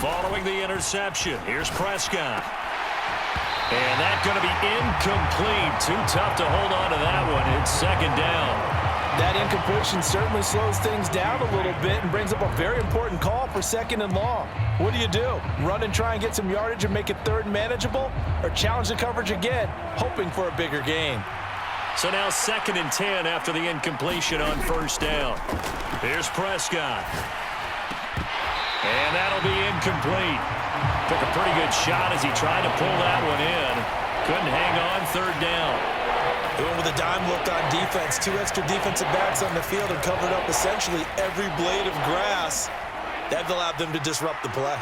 Following the interception, here's Prescott. And that's going to be incomplete. Too tough to hold on to that one. It's second down. That incompletion certainly slows things down a little bit and brings up a very important call for second and long. What do? Run and try and get some yardage and make it third and manageable? Or challenge the coverage again, hoping for a bigger gain? So now second and 10 after the incompletion on first down. Here's Prescott. And that'll be incomplete. Took a pretty good shot as he tried to pull that one in. Couldn't hang on third down. Doing with a dime look on defense. 2 extra defensive backs on the field and covered up essentially every blade of grass. That allowed them to disrupt the play.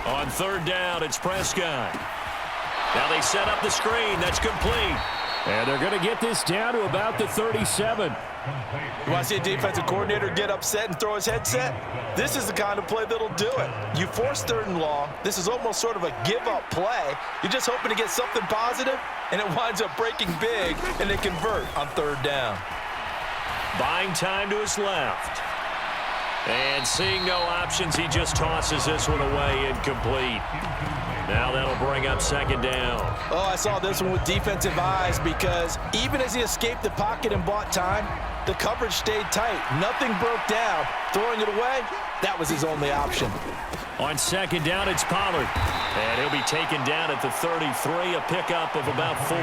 On third down, it's Prescott. Now they set up the screen. That's complete. And they're going to get this down to about the 37. You want to see a defensive coordinator get upset and throw his headset? This is the kind of play that'll do it. You force third and long. This is almost sort of a give-up play. You're just hoping to get something positive, and it winds up breaking big, and they convert on third down. Buying time to his left. And seeing no options, he just tosses this one away, incomplete. Now that'll bring up second down. Oh, I saw this one with defensive eyes because even as he escaped the pocket and bought time, the coverage stayed tight. Nothing broke down. Throwing it away, that was his only option. On second down, it's Pollard. And he'll be taken down at the 33, a pickup of about 4.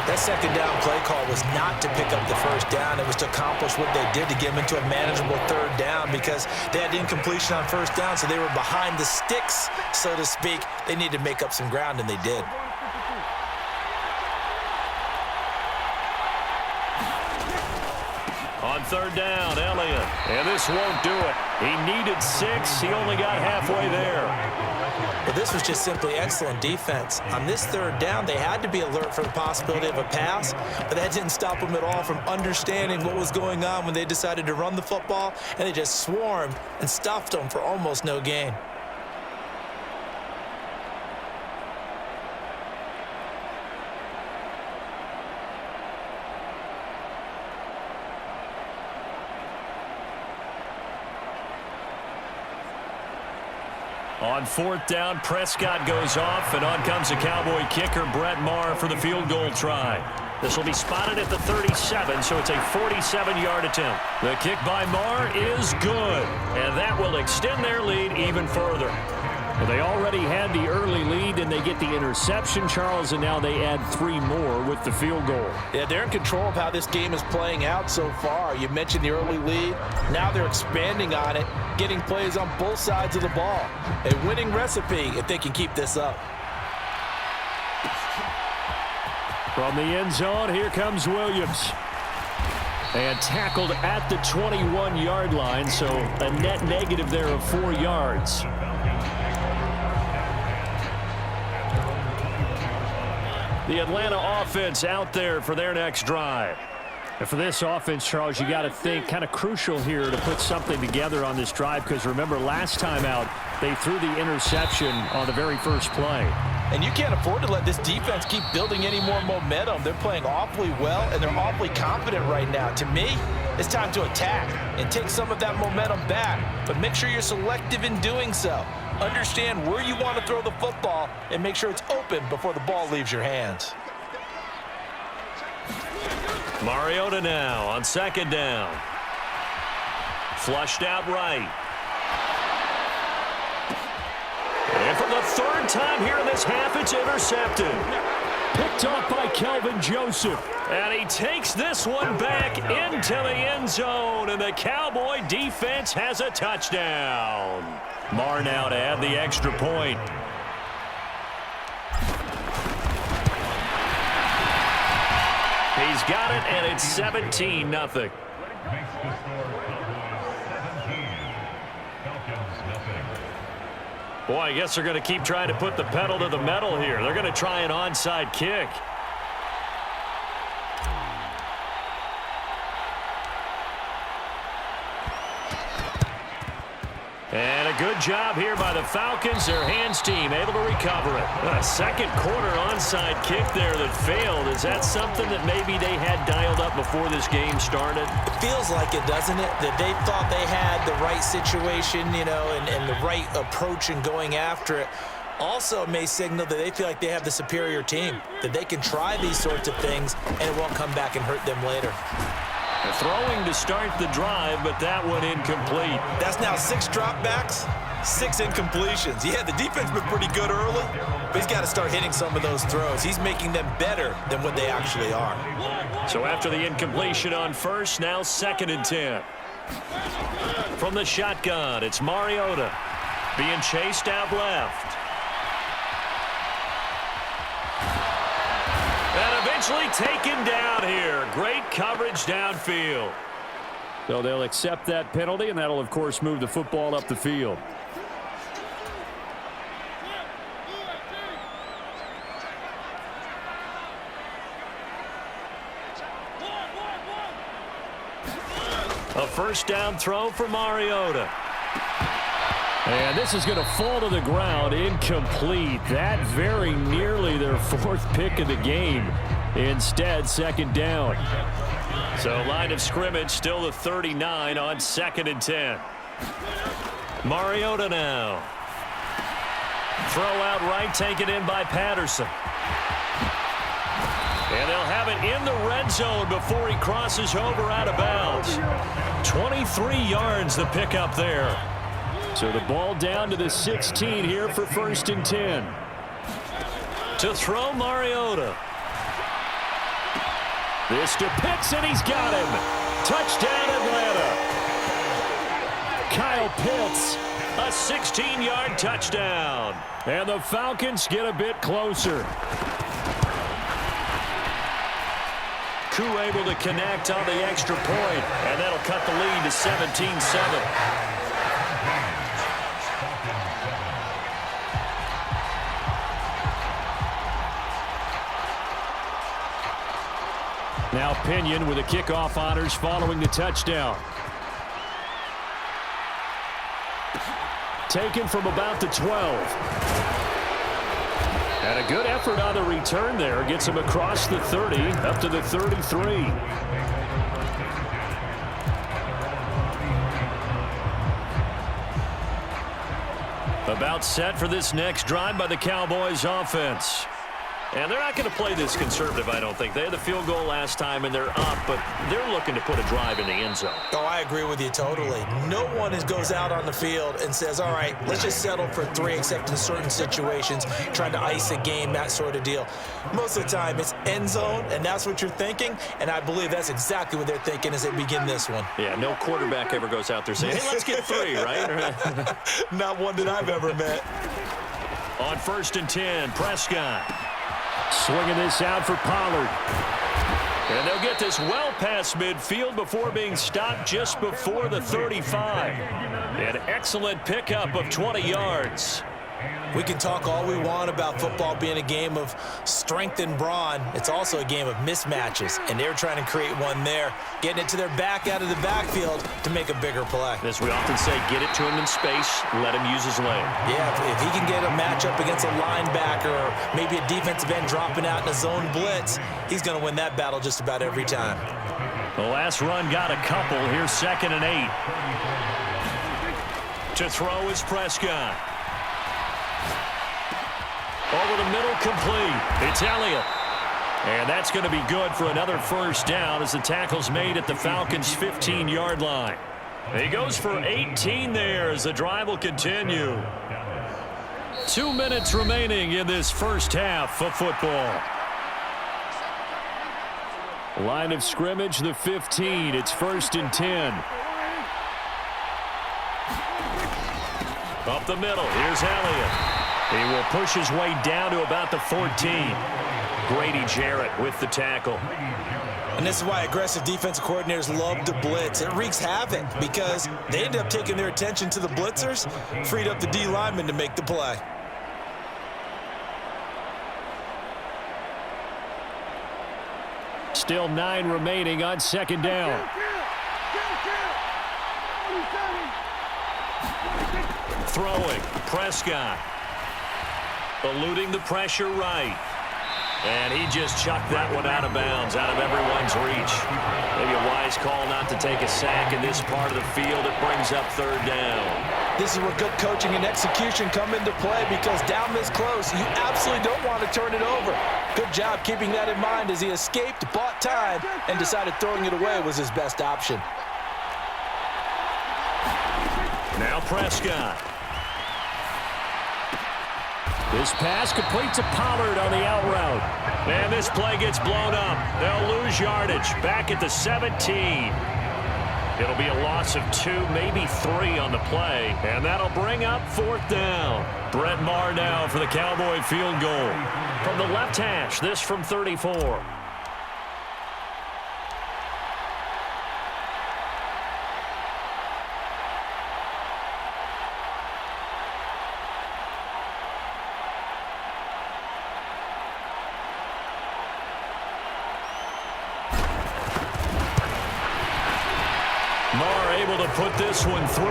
That second down play call was not to pick up the first down. It was to accomplish what they did to get them into a manageable third down because they had incompletion on first down, so they were behind the sticks, so to speak. They needed to make up some ground, and they did. On third down, Elliott. And this won't do it. He needed 6. He only got halfway there. But this was just simply excellent defense. On this third down, they had to be alert for the possibility of a pass, but that didn't stop them at all from understanding what was going on when they decided to run the football, and they just swarmed and stuffed them for almost no gain. On fourth down, Prescott goes off, and on comes the Cowboy kicker, Brett Maher, for the field goal try. This will be spotted at the 37, so it's a 47-yard attempt. The kick by Maher is good, and that will extend their lead even further. Well, they already had the early lead, and they get the interception, Charles, and now they add 3 more with the field goal. Yeah, they're in control of how this game is playing out so far. You mentioned the early lead. Now they're expanding on it, getting plays on both sides of the ball. A winning recipe if they can keep this up. From the end zone, here comes Williams. And tackled at the 21-yard line, so a net negative there of 4 yards. The Atlanta offense out there for their next drive. And for this offense, Charles, you got to think kind of crucial here to put something together on this drive because remember last time out they threw the interception on the very first play. And you can't afford to let this defense keep building any more momentum. They're playing awfully well, and they're awfully confident right now. To me, it's time to attack and take some of that momentum back. But make sure you're selective in doing so. Understand where you want to throw the football and make sure it's open before the ball leaves your hands. Mariota now on second down. Flushed out right. And for the third time here in this half, it's intercepted. Picked off by Kelvin Joseph. And he takes this one back into the end zone. And the Cowboy defense has a touchdown. Maher now to add the extra point. He's got it, and it's 17-0. Boy, I guess they're going to keep trying to put the pedal to the metal here. They're going to try an onside kick. And it good job here by the Falcons. Their hands team able to recover it. A second quarter onside kick there that failed. Is that something that maybe they had dialed up before this game started? It feels like it, doesn't it? That they thought they had the right situation, you know, and the right approach in going after it. Also, it may signal that they feel like they have the superior team, that they can try these sorts of things, and it won't come back and hurt them later. Throwing to start the drive, but that one incomplete. That's now 6 dropbacks, 6 incompletions. Yeah, the defense been pretty good early, but he's got to start hitting some of those throws. He's making them better than what they actually are. So after the incompletion on first, now 2nd and 10. From the shotgun, it's Mariota being chased out left. And eventually taken down here. Great coverage downfield. So they'll accept that penalty, and that'll, of course, move the football up the field. A first down throw for Mariota. And this is going to fall to the ground, incomplete. That very nearly their 4th pick of the game. Instead, 2nd down. So line of scrimmage still the 39 on 2nd and 10. Mariota now. Throw out right, taken in by Patterson. And they'll have it in the red zone before he crosses over out of bounds. 23 yards the pickup there. So the ball down to the 16 here for 1st and 10. To throw Mariota. This to Pitts, and he's got him. Touchdown Atlanta. Kyle Pitts, a 16-yard touchdown. And the Falcons get a bit closer. Koo able to connect on the extra point, and that'll cut the lead to 17-7. Now Pinion with the kickoff honors following the touchdown. Taken from about the 12. And a good effort on the return there. Gets him across the 30, up to the 33. About set for this next drive by the Cowboys offense. And they're not going to play this conservative, I don't think. They had the field goal last time, and they're up, but they're looking to put a drive in the end zone. Oh, I agree with you totally. No one goes out on the field and says, all right, let's just settle for 3, except in certain situations, trying to ice a game, that sort of deal. Most of the time, it's end zone, and that's what you're thinking, and I believe that's exactly what they're thinking as they begin this one. Yeah, no quarterback ever goes out there saying, hey, let's get 3, right? Not one that I've ever met. On 1st and 10, Prescott. Swinging this out for Pollard. And they'll get this well past midfield before being stopped just before the 35. An excellent pickup of 20 yards. We can talk all we want about football being a game of strength and brawn. It's also a game of mismatches, and they're trying to create one there, getting it to their back out of the backfield to make a bigger play. As we often say, get it to him in space, let him use his leg. Yeah, if he can get a matchup against a linebacker or maybe a defensive end dropping out in a zone blitz, he's going to win that battle just about every time. The last run got a couple. Here's 2nd and 8. To throw is Prescott. Over the middle, complete. It's Elliott. And that's going to be good for another first down as the tackle's made at the Falcons' 15-yard line. He goes for 18 there as the drive will continue. 2 minutes remaining in this first half of football. Line of scrimmage, the 15. It's 1st and 10. Up the middle, here's Elliott. He will push his way down to about the 14. Grady Jarrett with the tackle. And this is why aggressive defensive coordinators love to blitz. It wreaks havoc because they end up taking their attention to the blitzers, freed up the D lineman to make the play. Still 9 remaining on 2nd down. Throwing, Prescott. Eluding the pressure right. And he just chucked that one out of bounds, out of everyone's reach. Maybe a wise call not to take a sack in this part of the field. It brings up third down. This is where good coaching and execution come into play, because down this close, you absolutely don't want to turn it over. Good job keeping that in mind as he escaped, bought time, and decided throwing it away was his best option. Now Prescott. This pass completes a Pollard on the out route. And this play gets blown up. They'll lose yardage back at the 17. It'll be a loss of 2, maybe 3 on the play. And that'll bring up fourth down. Brett Maher now for the Cowboy field goal. From the left hash, this from 34. Maher able to put this one through,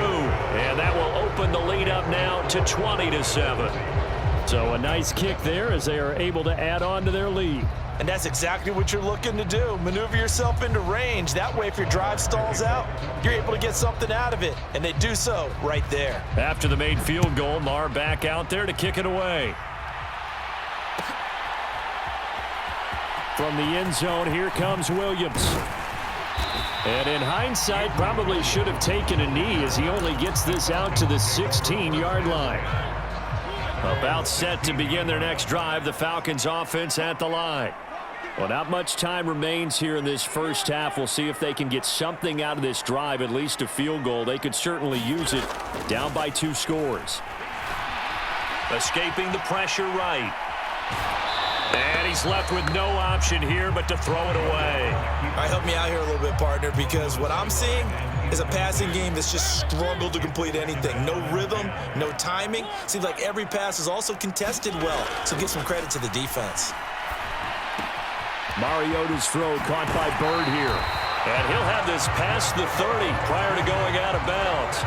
and that will open the lead up now to 20-7. So a nice kick there as they are able to add on to their lead. And that's exactly what you're looking to do. Maneuver yourself into range. That way, if your drive stalls out, you're able to get something out of it. And they do so right there. After the made field goal, Maher back out there to kick it away. From the end zone, here comes Williams. And in hindsight, probably should have taken a knee as he only gets this out to the 16-yard line. About set to begin their next drive, the Falcons offense at the line. Well, not much time remains here in this first half. We'll see if they can get something out of this drive, at least a field goal. They could certainly use it, down by 2 scores. Escaping the pressure right. And he's left with no option here but to throw it away. All right, help me out here a little bit, partner, because what I'm seeing is a passing game that's just struggled to complete anything. No rhythm, no timing. Seems like every pass is also contested well, so give some credit to the defense. Mariota's throw caught by Bird here. And he'll have this past the 30 prior to going out of bounds.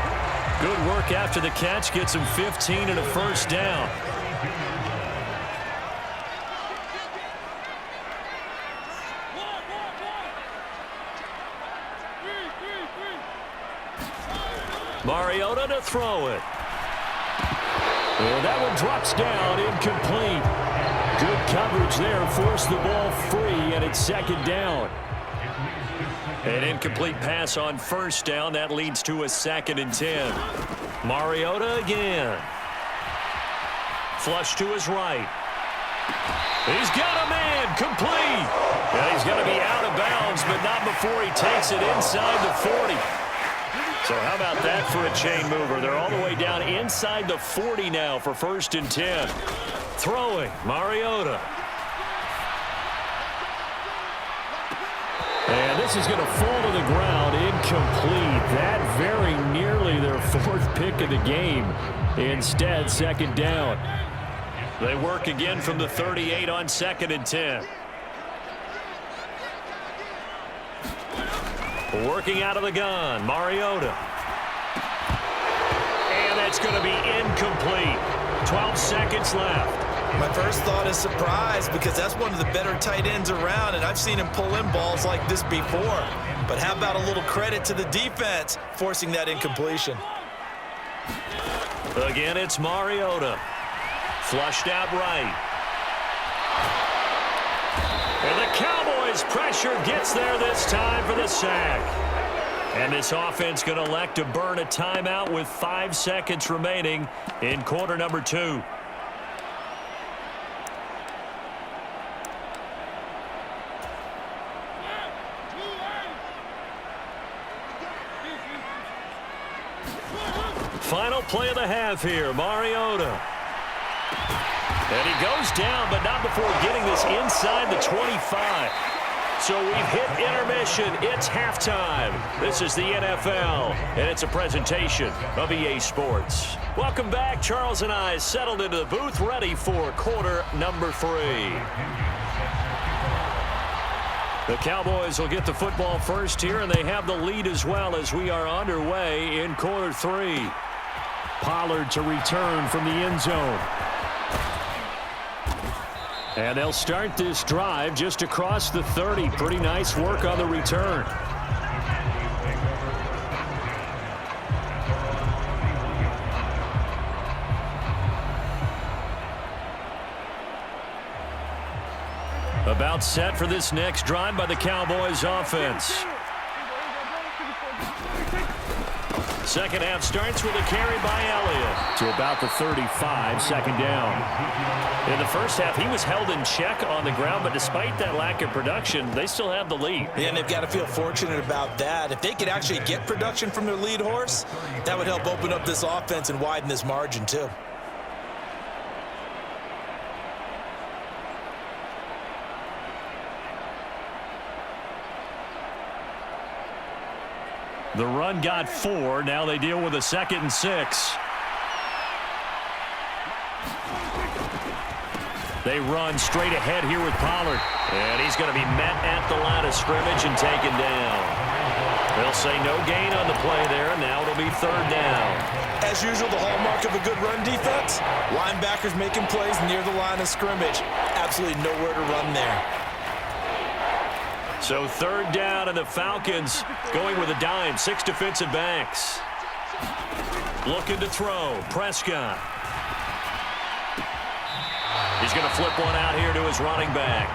Good work after the catch, gets him 15 and a first down. Mariota to throw it. And that one drops down, incomplete. Good coverage there, forced the ball free, and it's second down. An incomplete pass on first down. That leads to a 2nd and 10. Mariota again. Flush to his right. He's got a man, complete. And he's going to be out of bounds, but not before he takes it inside the 40. So how about that for a chain mover? They're all the way down inside the 40 now for 1st and 10. Throwing, Mariota. And this is going to fall to the ground, incomplete. That very nearly their 4th pick of the game. Instead, 2nd down. They work again from the 38 on 2nd and 10. Working out of the gun, Mariota. And that's going to be incomplete. 12 seconds left. My first thought is surprise, because that's one of the better tight ends around, and I've seen him pull in balls like this before. But how about a little credit to the defense forcing that incompletion? Again, it's Mariota. Flushed out right. And the Cowboys pressure gets there this time for the sack. And this offense going to elect to burn a timeout with 5 seconds remaining in quarter number 2. Final play of the half here, Mariota. And he goes down, but not before getting this inside the 25. So we've hit intermission. It's halftime. This is the NFL, and it's a presentation of EA Sports. Welcome back. Charles and I settled into the booth, ready for quarter number 3. The Cowboys will get the football first here, and they have the lead as well as we are underway in quarter 3. Pollard to return from the end zone. And they'll start this drive just across the 30. Pretty nice work on the return. About set for this next drive by the Cowboys offense. Second half starts with a carry by Elliott to about the 35, second down. In the first half, he was held in check on the ground, but despite that lack of production, they still have the lead. Yeah, and they've got to feel fortunate about that. If they could actually get production from their lead horse, that would help open up this offense and widen this margin too. The run got 4. Now they deal with a 2nd and 6. They run straight ahead here with Pollard. And he's going to be met at the line of scrimmage and taken down. They'll say no gain on the play there. Now it'll be 3rd down. As usual, the hallmark of a good run defense, linebackers making plays near the line of scrimmage. Absolutely nowhere to run there. So 3rd down, and the Falcons going with a dime. 6 defensive backs. Looking to throw. Prescott. He's going to flip one out here to his running back.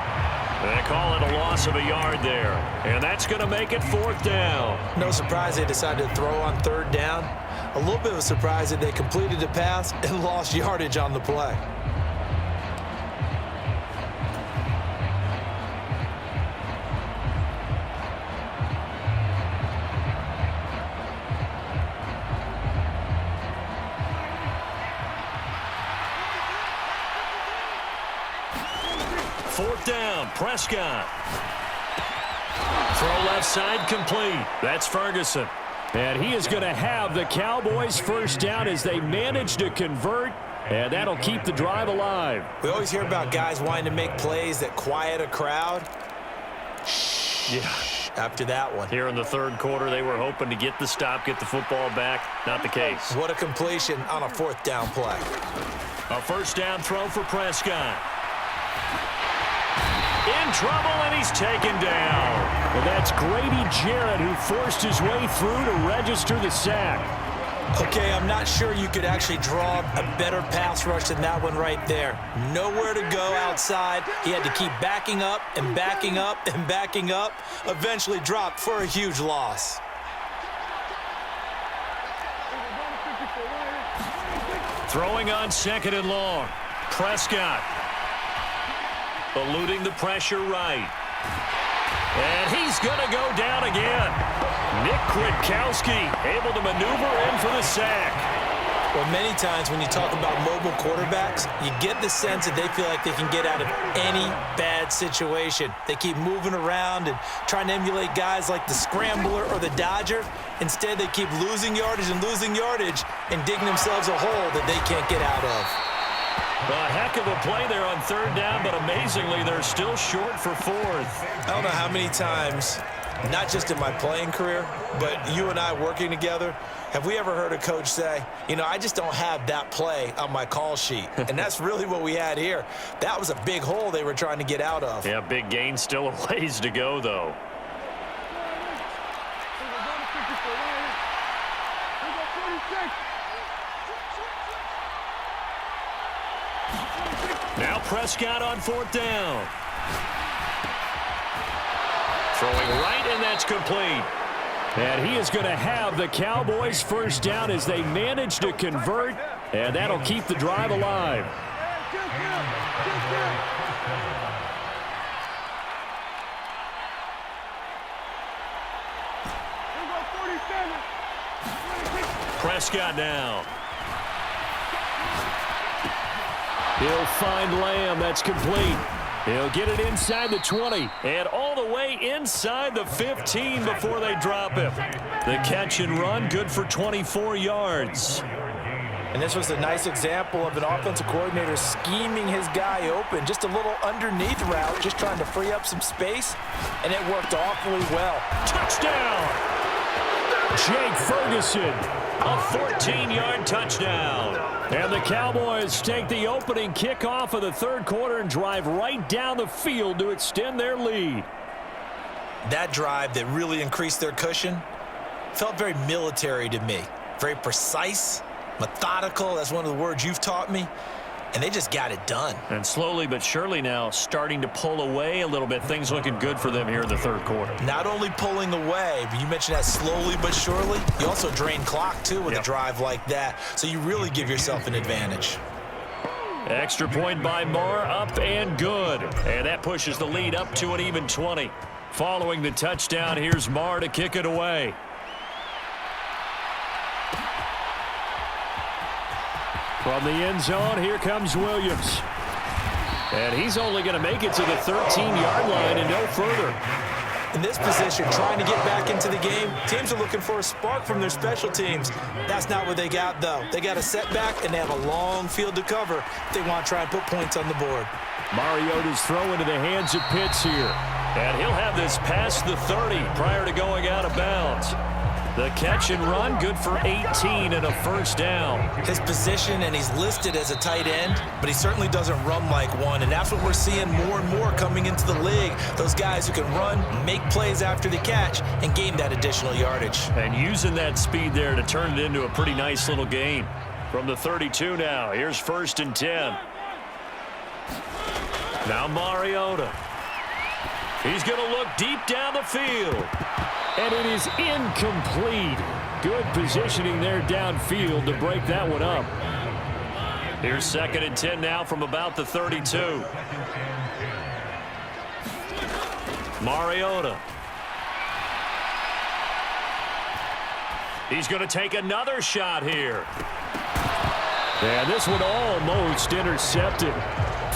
They call it a loss of a yard there. And that's going to make it 4th down. No surprise they decided to throw on 3rd down. A little bit of a surprise that they completed the pass and lost yardage on the play. Down, Prescott. Throw left side complete. That's Ferguson. And he is going to have the Cowboys 1st down as they manage to convert, and that'll keep the drive alive. We always hear about guys wanting to make plays that quiet a crowd. Yeah. After that one. Here in the 3rd quarter, they were hoping to get the stop, get the football back. Not the case. What a completion on a 4th down play. A 1st down throw for Prescott. In trouble, and he's taken down. And that's Grady Jarrett who forced his way through to register the sack. Okay, I'm not sure you could actually draw a better pass rush than that one right there. Nowhere to go outside. He had to keep backing up and backing up and backing up. Eventually dropped for a huge loss. Throwing on 2nd and long. Prescott. Eluding the pressure right. And he's going to go down again. Nick Kwiatkowski able to maneuver in for the sack. Well, many times when you talk about mobile quarterbacks, you get the sense that they feel like they can get out of any bad situation. They keep moving around and trying to emulate guys like the Scrambler or the Dodger. Instead, they keep losing yardage and digging themselves a hole that they can't get out of. A heck of a play there on 3rd down, but amazingly, they're still short for 4th. I don't know how many times, not just in my playing career, but you and I working together, have we ever heard a coach say, you know, I just don't have that play on my call sheet. And that's really what we had here. That was a big hole they were trying to get out of. Yeah, big gain, still a ways to go, though. Now Prescott on 4th down. Throwing right, and that's complete. And he is going to have the Cowboys 1st down as they manage to convert, and that'll keep the drive alive. Prescott now. He'll find Lamb. That's complete. He'll get it inside the 20 and all the way inside the 15 before they drop him. The catch and run, good for 24 yards. And this was a nice example of an offensive coordinator scheming his guy open. Just a little underneath route, just trying to free up some space, and it worked awfully well. Touchdown! Jake Ferguson. A 14-yard touchdown. And the Cowboys take the opening kickoff of the third quarter and drive right down the field to extend their lead. That drive that really increased their cushion felt very military to me. Very precise, methodical. That's one of the words you've taught me. And they just got it done. And slowly but surely now starting to pull away a little bit. Things looking good for them here in the third quarter. Not only pulling away, but you mentioned that slowly but surely. You also drain clock, too, with a drive like that. So you really give yourself an advantage. Extra point by Marr, up and good. And that pushes the lead up to an even 20. Following the touchdown, here's Marr to kick it away. From the end zone, here comes Williams. And he's only going to make it to the 13-yard line and no further. In this position, trying to get back into the game, teams are looking for a spark from their special teams. That's not what they got, though. They got a setback, and they have a long field to cover if they want to try and put points on the board. Mariota's throw into the hands of Pitts here. And he'll have this past the 30 prior to going out of bounds. The catch and run, good for 18 and a first down. His position, and he's listed as a tight end, but he certainly doesn't run like one, and that's what we're seeing more and more coming into the league. Those guys who can run, make plays after the catch, and gain that additional yardage. And using that speed there to turn it into a pretty nice little gain. From the 32 now, here's 1st and 10. Now Mariota. He's going to look deep down the field. And it is incomplete. Good positioning there downfield to break that one up. Here's 2nd and 10 now from about the 32. Mariota. He's going to take another shot here. And this one almost intercepted.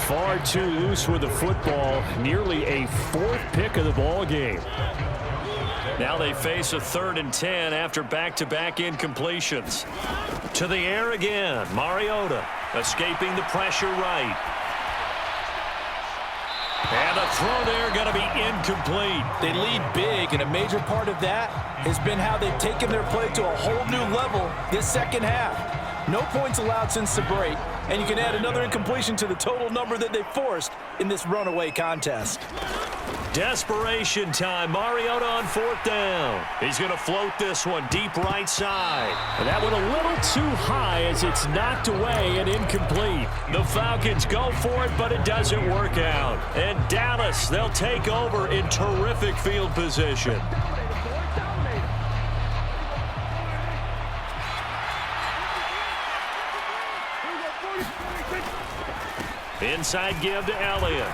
Far too loose with the football. Nearly a 4th pick of the ball game. Now they face a 3rd and 10 after back-to-back incompletions. To the air again. Mariota escaping the pressure right. And the throw there going to be incomplete. They lead big, and a major part of that has been how they've taken their play to a whole new level this second half. No points allowed since the break, and you can add another incompletion to the total number that they forced in this runaway contest. Desperation time. Mariota on 4th down. He's going to float this one deep right side. And that went a little too high as it's knocked away and incomplete. The Falcons go for it, but it doesn't work out. And Dallas, they'll take over in terrific field position. Inside give to Elliott.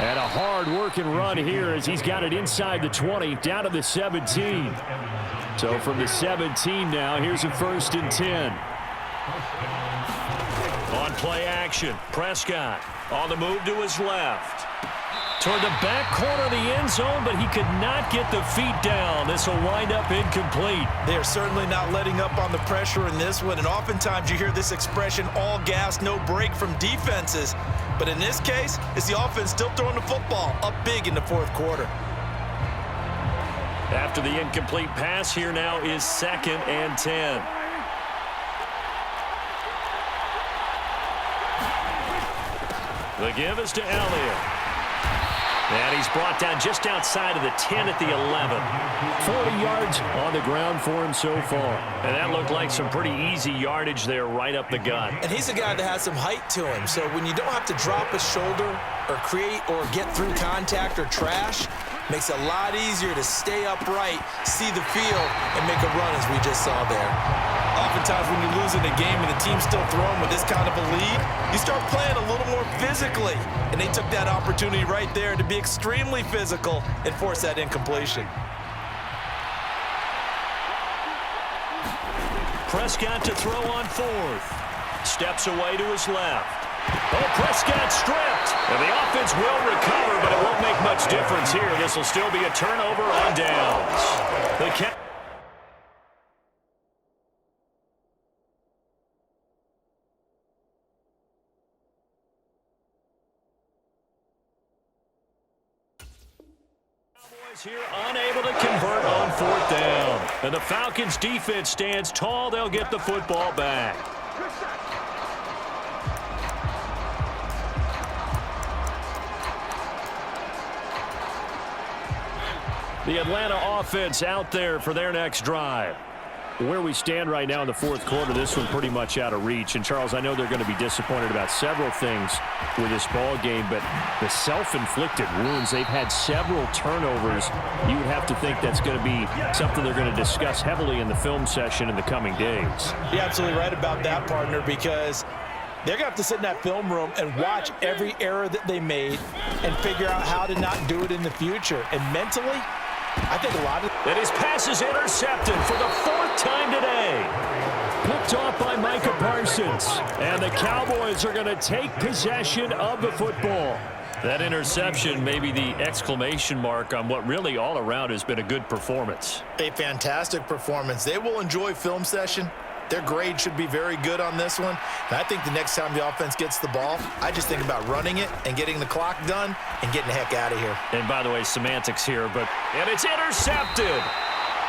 And a hard-working run here as he's got it inside the 20, down to the 17. So from the 17 now, here's a 1st and 10. On play action, Prescott on the move to his left. Toward the back corner of the end zone, but he could not get the feet down. This will wind up incomplete. They are certainly not letting up on the pressure in this one, and oftentimes you hear this expression, all gas, no break from defenses. But in this case, it's the offense still throwing the football up big in the 4th quarter. After the incomplete pass, here now is 2nd and 10. The give is to Elliott. And he's brought down just outside of the 10 at the 11. 40 yards on the ground for him so far. And that looked like some pretty easy yardage there right up the gut. And he's a guy that has some height to him. So when you don't have to drop a shoulder or create or get through contact or trash, makes it a lot easier to stay upright, see the field, and make a run as we just saw there. Oftentimes when you lose in a game and the team's still throwing with this kind of a lead, you start playing a little more physically. And they took that opportunity right there to be extremely physical and force that incompletion. Prescott to throw on 4th. Steps away to his left. Oh, Prescott stripped. And the offense will recover, but it won't make much difference here. This will still be a turnover on downs. The Here, unable to convert on 4th down. And the Falcons defense stands tall. They'll get the football back. The Atlanta offense out there for their next drive. Where we stand right now in the 4th quarter, this one pretty much out of reach. And, Charles, I know they're going to be disappointed about several things with this ball game, but the self-inflicted wounds, they've had several turnovers. You would have to think that's going to be something they're going to discuss heavily in the film session in the coming days. You're absolutely right about that, partner, because they're going to have to sit in that film room and watch every error that they made and figure out how to not do it in the future. And mentally, I think a lot of... And his pass is intercepted for the 4th time today. Picked off by Micah Parsons. And the Cowboys are going to take possession of the football. That interception may be the exclamation mark on what really all around has been a good performance. A fantastic performance. They will enjoy film session. Their grade should be very good on this one. And I think the next time the offense gets the ball, I just think about running it and getting the clock done and getting the heck out of here. And by the way, semantics here, and it's intercepted.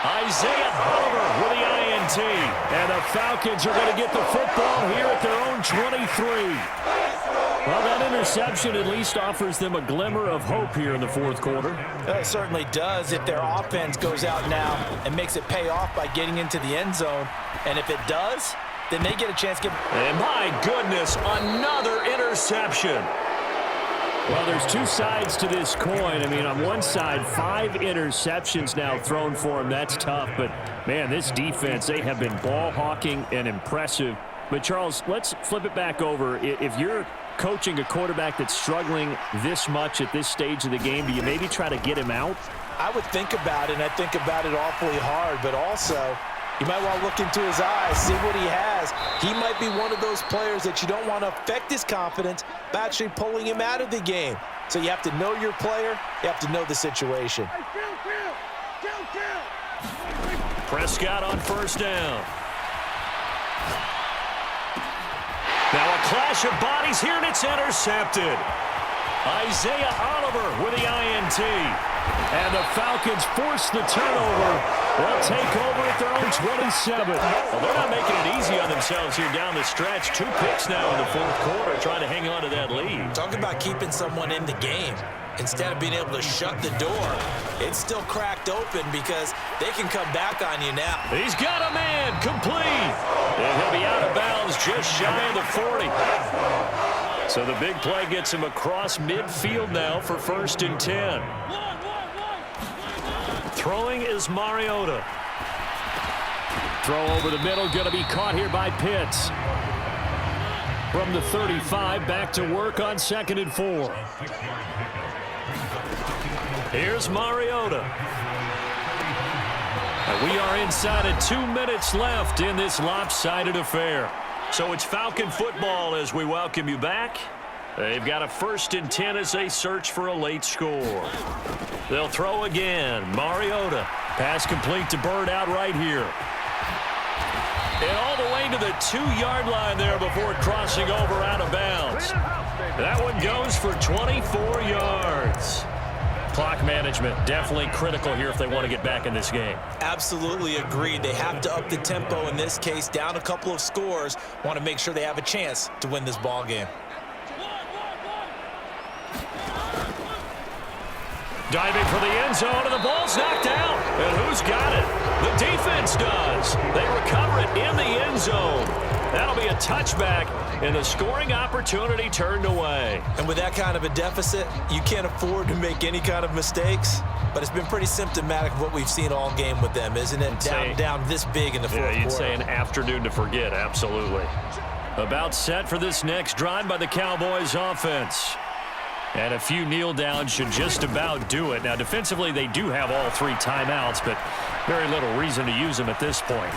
Isaiah Oliver with the INT. And the Falcons are going to get the football here at their own 23. Well, that interception at least offers them a glimmer of hope here in the 4th quarter. It certainly does if their offense goes out now and makes it pay off by getting into the end zone. And if it does, then they get a chance to get... And my goodness, another interception. Well, there's two sides to this coin. I mean, on one side, 5 interceptions now thrown for him. That's tough. But, man, this defense, they have been ball hawking and impressive. But, Charles, let's flip it back over. If you're coaching a quarterback that's struggling this much at this stage of the game, do you maybe try to get him out? I would think about it, and I think about it awfully hard. But also, you might want to look into his eyes, see what he has. He might be one of those players that you don't want to affect his confidence by actually pulling him out of the game. So you have to know your player. You have to know the situation. Prescott on 1st down. Now a clash of bodies here, and it's intercepted. Isaiah Oliver with the INT. And the Falcons force the turnover. They'll take over at their own 27. Well, they're not making it easy on themselves here down the stretch. 2 picks now in the 4th quarter, trying to hang on to that lead. Talk about keeping someone in the game. Instead of being able to shut the door, it's still cracked open because they can come back on you now. He's got a man complete. And he'll be out of bounds just shy of the 40. So the big play gets him across midfield now for 1st and 10. Throwing is Mariota. Throw over the middle, going to be caught here by Pitts. From the 35, back to work on 2nd and 4. Here's Mariota. And we are inside of 2 minutes left in this lopsided affair. So it's Falcon football as we welcome you back. They've got a 1st and 10 as they search for a late score. They'll throw again. Mariota. Pass complete to Bird out right here. And all the way to the 2-yard line there before crossing over out of bounds. That one goes for 24 yards. Clock management definitely critical here if they want to get back in this game. Absolutely agreed. They have to up the tempo in this case, down a couple of scores. Want to make sure they have a chance to win this ball game. Diving for the end zone, and the ball's knocked out. And who's got it? The defense does. They recover it in the end zone. That'll be a touchback, and the scoring opportunity turned away. And with that kind of a deficit, you can't afford to make any kind of mistakes. But it's been pretty symptomatic of what we've seen all game with them, isn't it? Down this big in the 4th quarter. Yeah, you'd say an afternoon to forget, absolutely. About set for this next drive by the Cowboys offense. And a few kneel downs should just about do it. Now, defensively, they do have all 3 timeouts, but very little reason to use them at this point.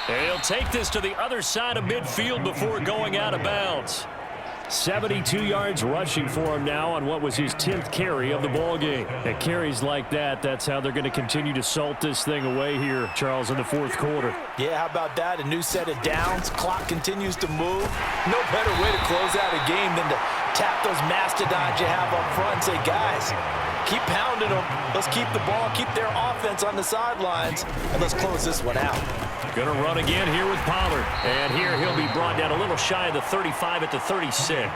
And he'll take this to the other side of midfield before going out of bounds. 72 yards rushing for him now on what was his 10th carry of the ball game. At carries like that, that's how they're going to continue to salt this thing away here, Charles, in the 4th quarter. Yeah, how about that? A new set of downs. Clock continues to move. No better way to close out a game than to tap those mastodons you have up front and say, guys, Keep pounding them. Let's keep the ball, keep their offense on the sidelines, and let's close this one out. Going to run again here with Pollard. And here he'll be brought down a little shy of the 35 at the 36.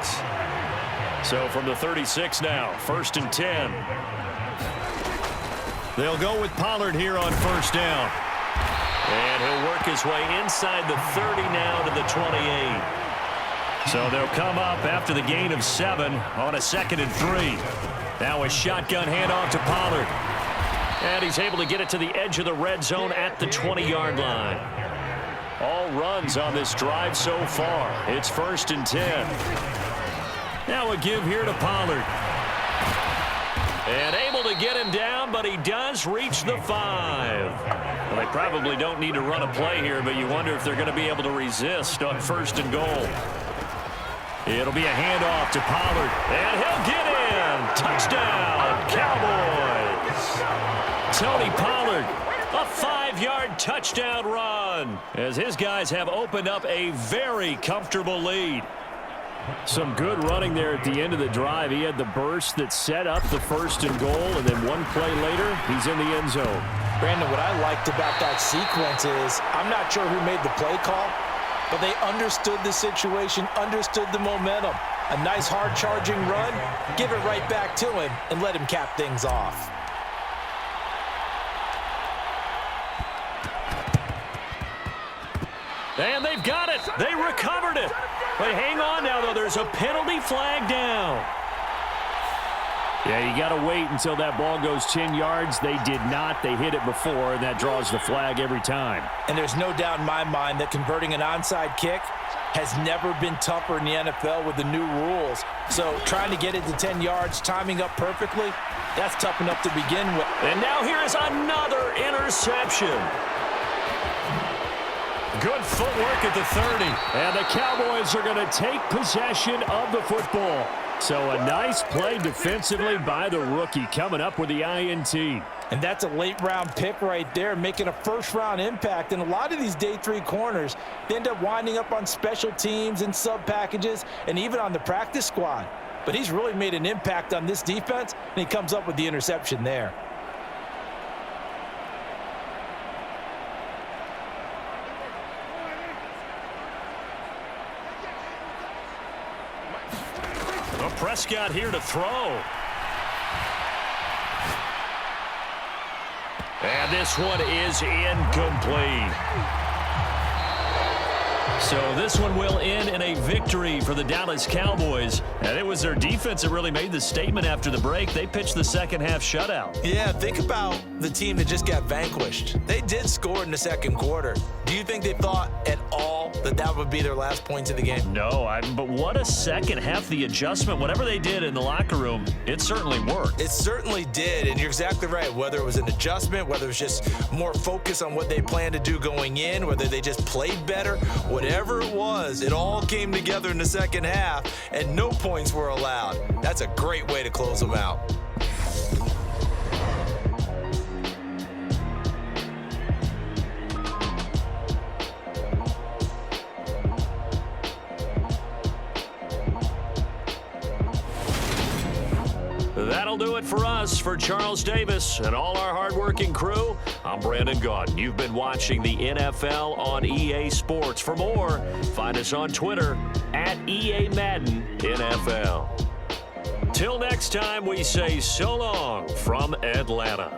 So from the 36 now, 1st and 10. They'll go with Pollard here on 1st down. And he'll work his way inside the 30 now to the 28. So they'll come up after the gain of 7 on a 2nd and 3. Now a shotgun handoff to Pollard. And he's able to get it to the edge of the red zone at the 20-yard line. All runs on this drive so far. It's 1st and 10. Now a give here to Pollard. And able to get him down, but he does reach the 5. Well, they probably don't need to run a play here, but you wonder if they're going to be able to resist on 1st and goal. It'll be a handoff to Pollard, and he'll get in. Touchdown, Cowboys. Tony Pollard, a 5-yard touchdown run, as his guys have opened up a very comfortable lead. Some good running there at the end of the drive. He had the burst that set up the 1st and goal, and then one play later, he's in the end zone. Brandon, what I liked about that sequence is I'm not sure who made the play call, but they understood the situation, understood the momentum. A nice hard-charging run, give it right back to him, and let him cap things off. And they've got it. They recovered it. But hang on now, though. There's a penalty flag down. Yeah, you got to wait until that ball goes 10 yards. They did not. They hit it before, and that draws the flag every time. And there's no doubt in my mind that converting an onside kick has never been tougher in the NFL with the new rules. So trying to get it to 10 yards, timing up perfectly, that's tough enough to begin with. And now here is another interception. Good footwork at the 30. And the Cowboys are going to take possession of the football. So a nice play defensively by the rookie coming up with the INT. And that's a late-round pick right there, making a first-round impact. And a lot of these day 3 corners, they end up winding up on special teams and sub-packages and even on the practice squad. But he's really made an impact on this defense, and he comes up with the interception there. Prescott here to throw. And this one is incomplete. So this one will end in a victory for the Dallas Cowboys. And it was their defense that really made the statement after the break. They pitched the second-half shutout. Yeah, think about the team that just got vanquished. They did score in the second quarter. Do you think they thought at all that that would be their last points of the game? No, but what a second half. The adjustment, whatever they did in the locker room, it certainly worked. It certainly did, and you're exactly right. Whether it was an adjustment, whether it was just more focus on what they planned to do going in, whether they just played better, whatever it was, it all came together in the second half, and no points were allowed. That's a great way to close them out. That'll do it for us. For Charles Davis and all our hardworking crew, I'm Brandon Gaudin. You've been watching the NFL on EA Sports. For more, find us on Twitter at EA Madden NFL. Till next time, we say so long from Atlanta.